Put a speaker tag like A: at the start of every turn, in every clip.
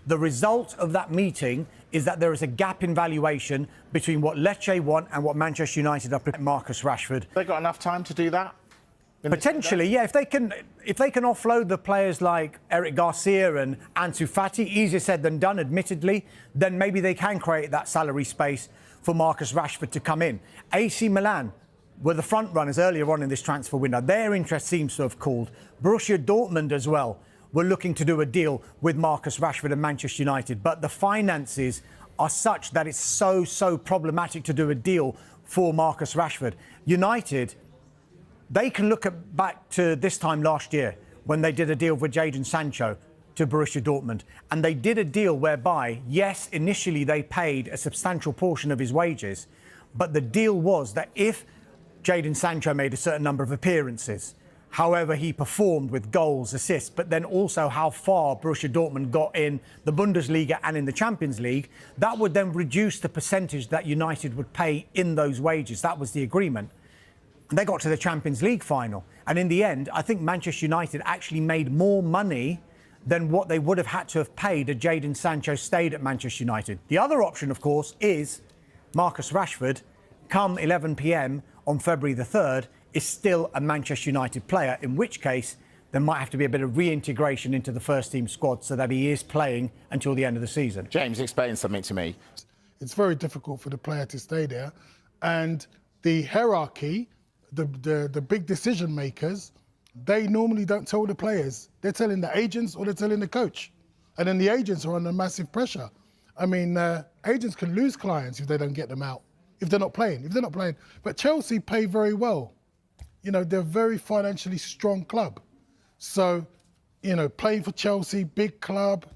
A: The result of that meeting is that there is a gap in valuation between what Lecce want and what Manchester United are prepared. Marcus Rashford.
B: They got enough time to do that?
A: Potentially, yeah. If they can offload the players like Eric Garcia and Ansu Fati, easier said than done, admittedly, then maybe they can create that salary space for Marcus Rashford to come in. AC Milan were the front runners earlier on in this transfer window. Their interest seems to have cooled. Borussia Dortmund as well were looking to do a deal with Marcus Rashford and Manchester United, but the finances are such that it's so problematic to do a deal for Marcus Rashford. United, they can look back to this time last year when they did a deal with Jadon Sancho to Borussia Dortmund. And they did a deal whereby, yes, initially they paid a substantial portion of his wages, but the deal was that if Jadon Sancho made a certain number of appearances, however he performed with goals, assists, but then also how far Borussia Dortmund got in the Bundesliga and in the Champions League, that would then reduce the percentage that United would pay in those wages. That was the agreement. They got to the Champions League final. And in the end, I think Manchester United actually made more money than what they would have had to have paid if Jadon Sancho stayed at Manchester United. The other option, of course, is Marcus Rashford, come 11 p.m. on February the 3rd, is still a Manchester United player, in which case there might have to be a bit of reintegration into the first-team squad so that he is playing until the end of the season.
B: James, explain something to me.
C: It's very difficult for the player to stay there. And the hierarchy, the big decision makers, they normally don't tell the players. They're telling the agents or they're telling the coach. And then the agents are under massive pressure. I mean, agents can lose clients if they don't get them out, if they're not playing. But Chelsea pay very well. You know, they're a very financially strong club. So, you know, playing for Chelsea, big club,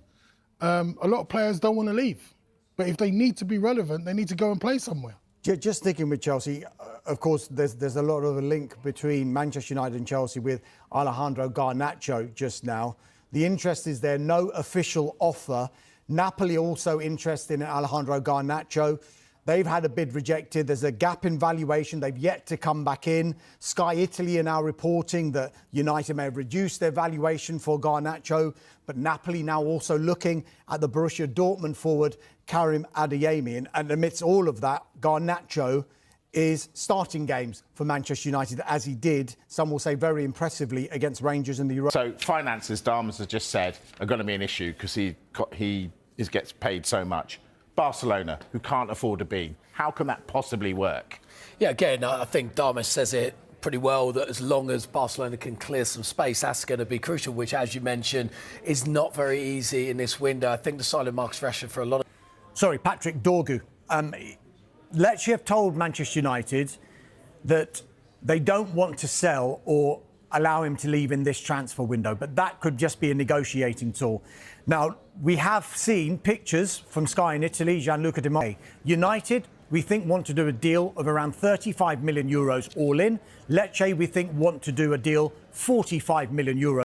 C: a lot of players don't want to leave. But if they need to be relevant, they need to go and play somewhere.
A: Just sticking with Chelsea, of course, there's a lot of a link between Manchester United and Chelsea with Alejandro Garnacho just now. The interest is there, no official offer. Napoli also interested in Alejandro Garnacho. They've had a bid rejected. There's a gap in valuation. They've yet to come back in. Sky Italy are now reporting that United may have reduced their valuation for Garnacho, but Napoli now also looking at the Borussia Dortmund forward, Karim Adeyemi. And amidst all of that, Garnacho is starting games for Manchester United, as he did, some will say very impressively, against Rangers in the Euro.
B: So finances, Damas has just said, are going to be an issue because he gets paid so much. Barcelona, who can't afford a bean. How can that possibly work?
D: Yeah, again, I think Damas says it pretty well, that as long as Barcelona can clear some space, that's going to be crucial, which, as you mentioned, is not very easy in this window. I think the signing Marcus Rashford for a lot of...
A: Sorry, Patrick Dorgu. Lecce have told Manchester United that they don't want to sell or allow him to leave in this transfer window, but that could just be a negotiating tool. Now, we have seen pictures from Sky in Italy, Gianluca Di Marzio. United, we think, want to do a deal of around 35 million euros all in. Lecce, we think, want to do a deal 45 million euros.